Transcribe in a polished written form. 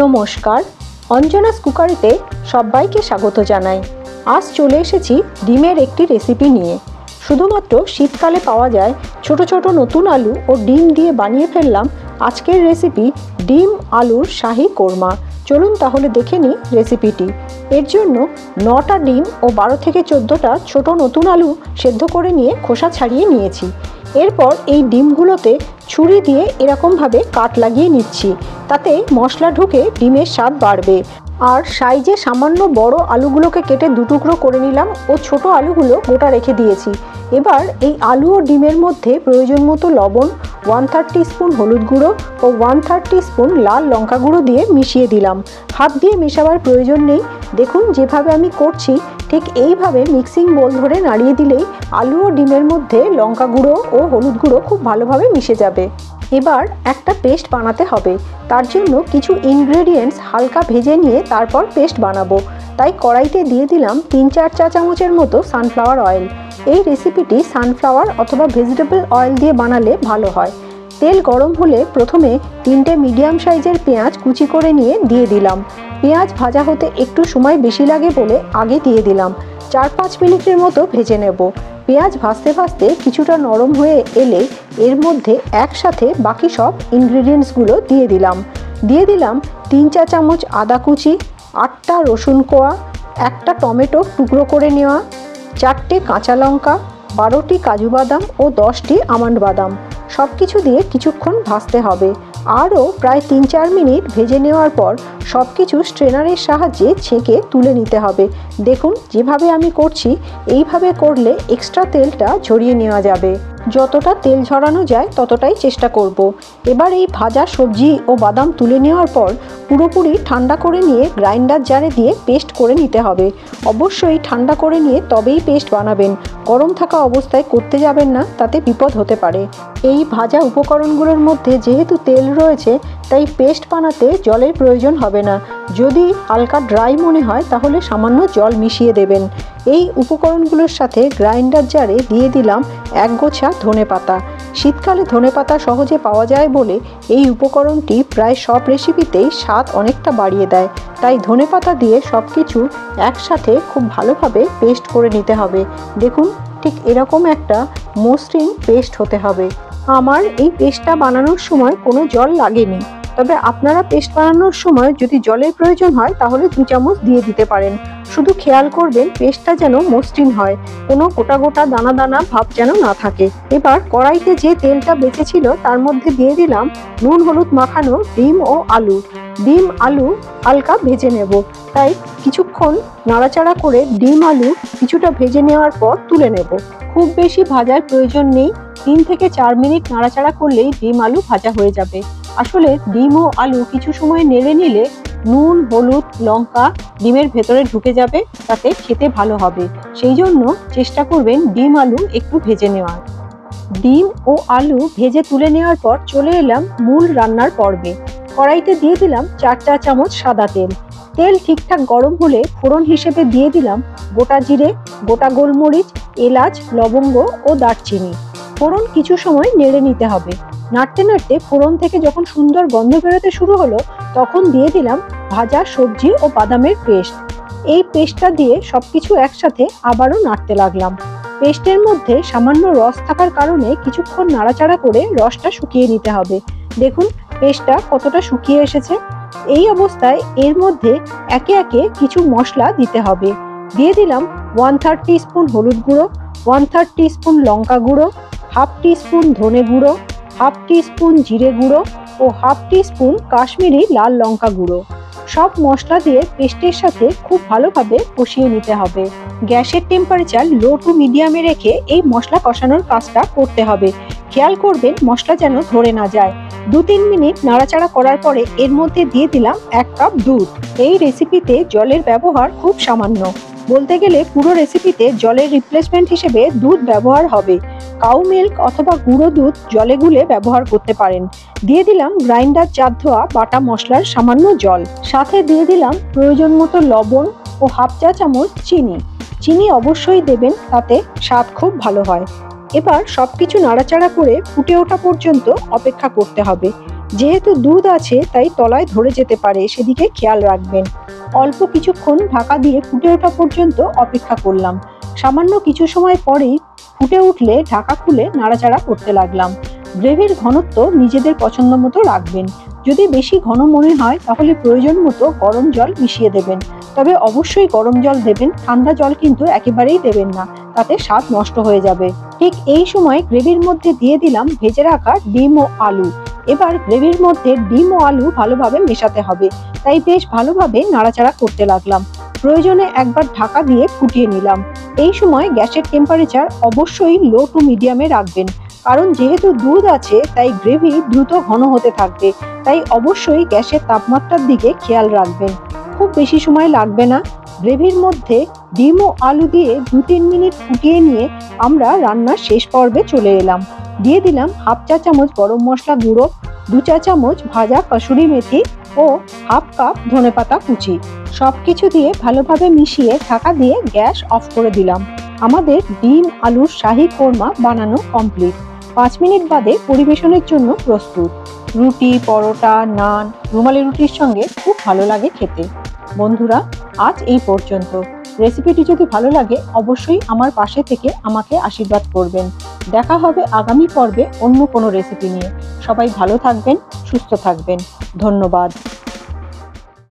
নমস্কার, অঞ্জনাস কুকারিতে সবাইকে স্বাগত জানাই। আজ চলে এসেছি ডিমের একটি রেসিপি নিয়ে। শুধুমাত্র শীতকালে পাওয়া যায় ছোট ছোট নতুন আলু ও ডিম দিয়ে বানিয়ে ফেললাম আজকের রেসিপি ডিম আলুর শাহি কোরমা। চলুন তাহলে দেখে নিই রেসিপিটি। এর জন্য 9টা ডিম ও 12 থেকে 14টা ছোট নতুন আলু সেদ্ধ করে নিয়ে খোসা ছাড়িয়ে নিয়েছি। এরপর এই ডিমগুলোতে ছুরি দিয়ে এরকমভাবে কাট লাগিয়ে নিচ্ছি, তাতে মশলা ঢুকে ডিমের স্বাদ বাড়বে। আর সাইজে সামান্য বড় আলুগুলোকে কেটে দুটুকরো করে নিলাম ও ছোট আলুগুলো গোটা রেখে দিয়েছি। এবার এই আলু ও ডিমের মধ্যে প্রয়োজন মতো লবণ, 1/3 টিস্পুন হলুদ গুঁড়ো ও 1/3 টিস্পুন লাল লঙ্কা গুঁড়ো দিয়ে মিশিয়ে দিলাম। হাত দিয়ে মেশাবার প্রয়োজন নেই। দেখুন যেভাবে আমি করছি ঠিক এইভাবে মিক্সিং বোল ধরে নাড়িয়ে দিলেই আলু ও ডিমের মধ্যে লঙ্কা গুঁড়ো ও হলুদ গুঁড়ো খুব ভালোভাবে মিশে যাবে। এবার একটা পেস্ট বানাতে হবে। তার জন্য কিছু ইনগ্রেডিয়েন্টস হালকা ভেজে নিয়ে তারপর পেস্ট বানাবো। তাই কড়াইতে দিয়ে দিলাম 3-4 চা চামচের মতো সানফ্লাওয়ার অয়েল। এই রেসিপিটি সানফ্লাওয়ার অথবা ভেজিটেবল অয়েল দিয়ে বানালে ভালো হয়। তেল গরম হলে প্রথমে 3টে মিডিয়াম সাইজের পেঁয়াজ কুচি করে নিয়ে দিয়ে দিলাম। পেঁয়াজ ভাজা হতে একটু সময় বেশি লাগে বলে আগে দিয়ে দিলাম। 4-5 মিনিটের মতো ভেজে নেব। পেঁয়াজ ভাজতে ভাজতে কিছুটা নরম হয়ে এলে এর মধ্যে একসাথে বাকি সব ইনগ্রেডিয়েন্টসগুলো দিয়ে দিলাম 3 চা চামচ আদা কুচি, 8টা রসুন কোয়া, একটা টমেটো টুকরো করে নেওয়া, 4টে কাঁচা লঙ্কা, 12টি কাজু বাদাম ও 10টি আমন্ড বাদাম। সব কিছু দিয়ে কিছুক্ষণ ভাজতে হবে। আরও প্রায় 3-4 মিনিট ভেজে নেওয়ার পর সব কিছু স্ট্রেনারের সাহায্যে ছেঁকে তুলে নিতে হবে। দেখুন যেভাবে আমি করছি এইভাবে করলে এক্সট্রা তেলটা ঝরিয়ে নেওয়া যাবে। যতটা তেল ঝরানো যায় ততটাই চেষ্টা করব। এবার এই ভাজা সবজি ও বাদাম তুলে নেওয়ার পর পুরোপুরি ঠান্ডা করে নিয়ে গ্রাইন্ডার জারে দিয়ে পেস্ট করে নিতে হবে। অবশ্যই ঠান্ডা করে নিয়ে তবেই পেস্ট বানাবেন। গরম থাকা অবস্থায় করতে যাবেন না, তাতে বিপদ হতে পারে। এই ভাজা উপকরণগুলোর মধ্যে যেহেতু তেল রয়েছে তাই পেস্ট বানাতে জলের প্রয়োজন হবে না। যদি হালকা ড্রাই মনে হয় তাহলে সামান্য জল মিশিয়ে দেবেন। এই উপকরণগুলোর সাথে গ্রাইন্ডার জারে দিয়ে দিলাম 1 গোছা ধনেপাতা। শীতকালে ধনেপাতা সহজে পাওয়া যায় বলে এই উপকরণটি প্রায় সব রেসিপিতেই স্বাদ অনেকটা বাড়িয়ে দেয়। তাই ধনেপাতা দিয়ে সব কিছু একসাথে খুব ভালোভাবে পেস্ট করে নিতে হবে। দেখুন ঠিক এরকম একটা মসৃণ পেস্ট হতে হবে। আমার এই পেস্টটা বানানোর সময় কোনো জল লাগেনি, তবে আপনারা পেস্ট বানানোর সময় যদি জলের প্রয়োজন হয় তাহলে 2 চামচ দিয়ে দিতে পারেন। শুধু খেয়াল করবেন পেস্টটা যেন মসৃণ হয়, কোনো গোটা গোটা দানা দানা ভাব যেন না থাকে। এবার কড়াইতে যে তেলটা বেঁচেছিল তার মধ্যে দিয়ে দিলাম নুন হলুদ মাখানো ডিম ও আলু। ডিম আলু হালকা ভেজে নেব, তাই কিছুক্ষণ নাড়াচাড়া করে ডিম আলু কিছুটা ভেজে নেওয়ার পর তুলে নেব। খুব বেশি ভাজার প্রয়োজন নেই, 3 থেকে 4 মিনিট নাড়াচাড়া করলেই ডিম আলু ভাজা হয়ে যাবে। আসলে ডিম ও আলু কিছু সময় নেড়ে নিলে নুন হলুদ লঙ্কা ডিমের ভেতরে ঢুকে যাবে, তাতে খেতে ভালো হবে। সেই জন্য চেষ্টা করবেন ডিম আলু একটু ভেজে নেওয়ার। ডিম ও আলু ভেজে তুলে নেওয়ার পর চলে এলাম মূল রান্নার পর্বে। কড়াইতে দিয়ে দিলাম 4 চা চামচ সাদা তেল। তেল ঠিকঠাক গরম হলে ফোড়ন হিসেবে দিয়ে দিলাম গোটা জিরে, গোটা গোলমরিচ, এলাচ, লবঙ্গ ও দারচিনি। ফোড়ন কিছু সময় নেড়ে নিতে হবে। নাড়তে নাড়তে ফোড়ন থেকে যখন সুন্দর গন্ধ বেরোতে শুরু হলো তখন দিয়ে দিলাম ভাজা সবজি ও বাদামের পেস্ট। এই পেস্টটা দিয়ে সবকিছু একসাথে আবারও নাড়তে লাগলাম। পেস্টের মধ্যে সামান্য রস থাকার কারণে কিছুক্ষণ নাড়াচাড়া করে রসটা শুকিয়ে নিতে হবে। দেখুন পেস্টটা কতটা শুকিয়ে এসেছে। এই অবস্থায় এর মধ্যে একে একে কিছু মশলা দিতে হবে। দিয়ে দিলাম 1/3 টিস্পুন হলুদ গুঁড়ো, 1/3 টিস্পুন লঙ্কা গুঁড়ো, 1/2 টিস্পুন ধনে গুঁড়ো, 1/2 টিস্পুন জিরে গুঁড়ো ও 1/2 টিস্পুন কাশ্মীরি লাল লঙ্কা গুঁড়ো। সব মশলা দিয়ে পেস্টের সাথে খুব ভালোভাবে কষিয়ে নিতে হবে। গ্যাসের টেম্পারেচার লো টু মিডিয়ামে রেখে এই মশলা কষানোর কাজটা করতে হবে। খেয়াল করবেন মশলা যেন ধরে না যায়। 2-3 মিনিট নাড়াচাড়া করার পরে এর মধ্যে দিয়ে দিলাম 1 কাপ দুধ। এই রেসিপিতে জলের ব্যবহার খুব সামান্য। বলতে গেলে পুরো রেসিপিতে জলের রিপ্লেসমেন্ট হিসেবে দুধ ব্যবহার হবে। কাউ মিল্ক অথবা গুঁড়ো দুধ জলে গুলে ব্যবহার করতে পারেন। দিয়ে দিলাম গ্রাইন্ডার জার ধোয়া বাটা মশলার সামান্য জল। সাথে দিয়ে দিলাম প্রয়োজন মতো লবণ ও 1/2 চা চামচ চিনি। চিনি অবশ্যই দেবেন, তাতে স্বাদ খুব ভালো হয়। এবার সবকিছু নাড়াচাড়া করে ফুটে ওঠা পর্যন্ত অপেক্ষা করতে হবে। যেহেতু দুধ আছে তাই তলায় ধরে যেতে পারে, সেদিকে খেয়াল রাখবেন। অল্প কিছুক্ষণ ঢাকা দিয়ে ফুটে ওঠা পর্যন্ত অপেক্ষা করলাম। সামান্য কিছু সময় পরেই ফুটে উঠলে ঢাকা খুলে নাড়াচাড়া করতে লাগলাম। গ্রেভির ঘনত্ব নিজেদের পছন্দ মতো রাখবেন। যদি বেশি ঘন মনে হয় তাহলে প্রয়োজন মতো গরম জল মিশিয়ে দেবেন। তবে অবশ্যই গরম জল দেবেন, ঠান্ডা জল কিন্তু একেবারেই দেবেন না, তাতে স্বাদ নষ্ট হয়ে যাবে। ঠিক এই সময় গ্রেভির মধ্যে দিয়ে দিলাম ভেজে রাখা ডিম ও আলু। এবার গ্রেভির মধ্যে ডিম ও আলু ভালোভাবে মেশাতে হবে, তাই বেশ ভালোভাবে নাড়াচাড়া করতে লাগলাম। প্রয়োজনে একবার ঢাকা দিয়ে ফুটিয়ে নিলাম। এই সময় গ্যাসের টেম্পারেচার অবশ্যই লো টু মিডিয়ামে রাখবেন, কারণ যেহেতু দুধ আছে তাই গ্রেভি দ্রুত ঘন হতে থাকবে, তাই অবশ্যই গ্যাসের তাপমাত্রার দিকে খেয়াল রাখবেন। খুব বেশি সময় লাগবে না। গ্রেভির মধ্যে ডিম ও আলু দিয়ে 2-3 মিনিট ফুটিয়ে নিয়ে আমরা রান্নার শেষ পর্বে চলে এলাম। দিয়ে দিলাম হাফ চা চামচ গরম মশলা গুঁড়ো, 2 চা চামচ ভাজা কসুরি মেথি ও হাফ কাপ ধনেপাতা কুচি। সবকিছু দিয়ে ভালোভাবে মিশিয়ে ঢাকা দিয়ে গ্যাস অফ করে দিলাম। আমাদের ডিম আলুর শাহী কোরমা বানানো কমপ্লিট। 5 মিনিট বাদে পরিবেশনের জন্য প্রস্তুত। রুটি, পরোটা, নান, রুমালি রুটির সঙ্গে খুব ভালো লাগে খেতে। বন্ধুরা, আজ এই পর্যন্ত। রেসিপিটি যদি ভালো লাগে অবশ্যই আমার পাশে থেকে আমাকে আশীর্বাদ করবেন। দেখা হবে আগামী পর্বে অন্য কোনো রেসিপি নিয়ে। সবাই ভালো থাকবেন, সুস্থ থাকবেন। ধন্যবাদ।